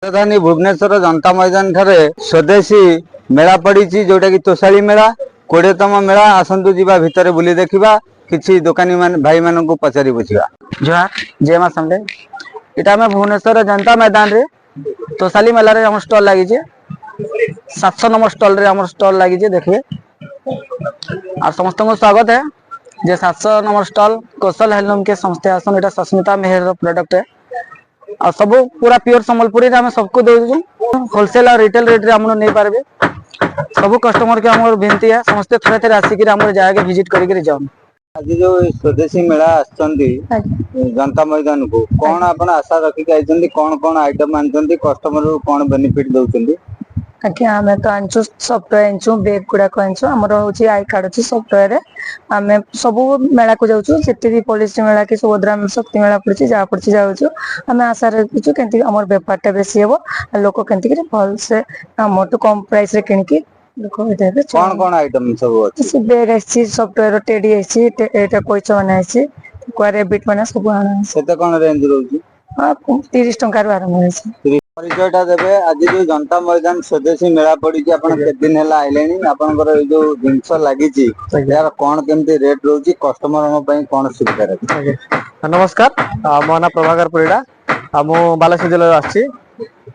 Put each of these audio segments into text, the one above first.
राजधानी भुवनेश्वर जनता मैदान ठारे स्वदेशी मेला पड़ी जोटा कि तोशाली मेला 20तम मेला आसतु जीवा भितर बुली देखा किसी दुकानी भाई मान को पचारि बुझा। जोहार जय मां संडे इटा में भुवनेश्वर जनता मैदान रे तोशाली मेला रे हमर स्टॉल लगी 700 नंबर स्टॉल रे हमर स्टॉल लगी देखिए और समस्त को स्वागत है। जे 700 नंबर स्टॉल कौशल हैंडलूम के संस्था आसन एटा सस्मिता मेहर प्रोडक्ट है और सब पूरा प्योर संबलपुरी आम सबको दे होलसेल और रिटेल रेट रे नहीं पारे सब कस्टमर के हमारे विनती है समस्ते थे थे आसिक जगह विजिट करके जाऊँ। आज जो स्वदेशी मेला जनता मैदान को कौन आप आशा रखिक आई कौन कौन आइटम आनी कस्टमर को कौन बेनिफिट दौरान? आज्ञा आम तो आनचु सफ्टवेयर आनचु बेग गुड़ाक आनचु आमर हूँ आई कार्ड अच्छी सफ्टवेयर आम सब मेला को जाऊँ जिते पॉलिसी मेला कि सुभद्रा शक्ति मेला पड़ी जहाँ पड़ी जाऊँ आम आशा रखीचु के आम बेपार बेसी हे लोक के भल से आम तो कम प्राइस रे किणिकी कौन कौन आइटम सब अच्छी बेग आसी सफ्टवेयर टेडी आसी कोईच मैंने आसी रेबिट मैंने सब आना कौन रेंज रोज 30 टंका आरंभ होइছে। परिचयटा देवे आज जो जनता मैदान स्वदेशी मेला पड़ी दिन है आइले आपंकर जो जिनस लगी यार कौन केमती रेट रोची कस्टमर कौन सुविधा रही? नमस्कार मो ना प्रभाकर परिड़ा मु बालासी जिले आसी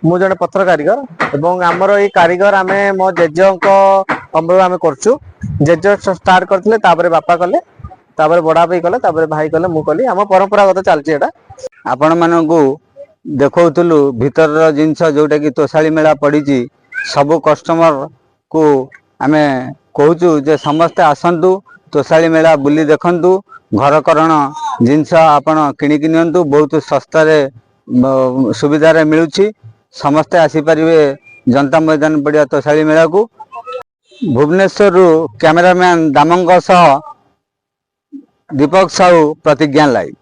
मु जड़े पत्र कारीगर एवं आमर ये कारीगर आम मो जेज अमल आम करचु जेज स्टार्ट करते बापा कले बड़ा भाई कले भाई कले मु कली आम परंपरागत चलती आपण मानू देखौलु भीतर जिनस जोटा कि तोशाली मेला पड़ी सबु कस्टमर को आम कहूँ जे समस्ते आसतु तोशाली मेला बुली देखु घरकरण जिनस आपण किणिकी नियंतु बहुत सस्ता सुविधा मिलूँ समस्ते आसीपारे जनता मैदान पड़िया तोशाली मेला को। भुवनेश्वर कैमरामैन दामंग दीपक साहू प्रतिज्ञा लाइव।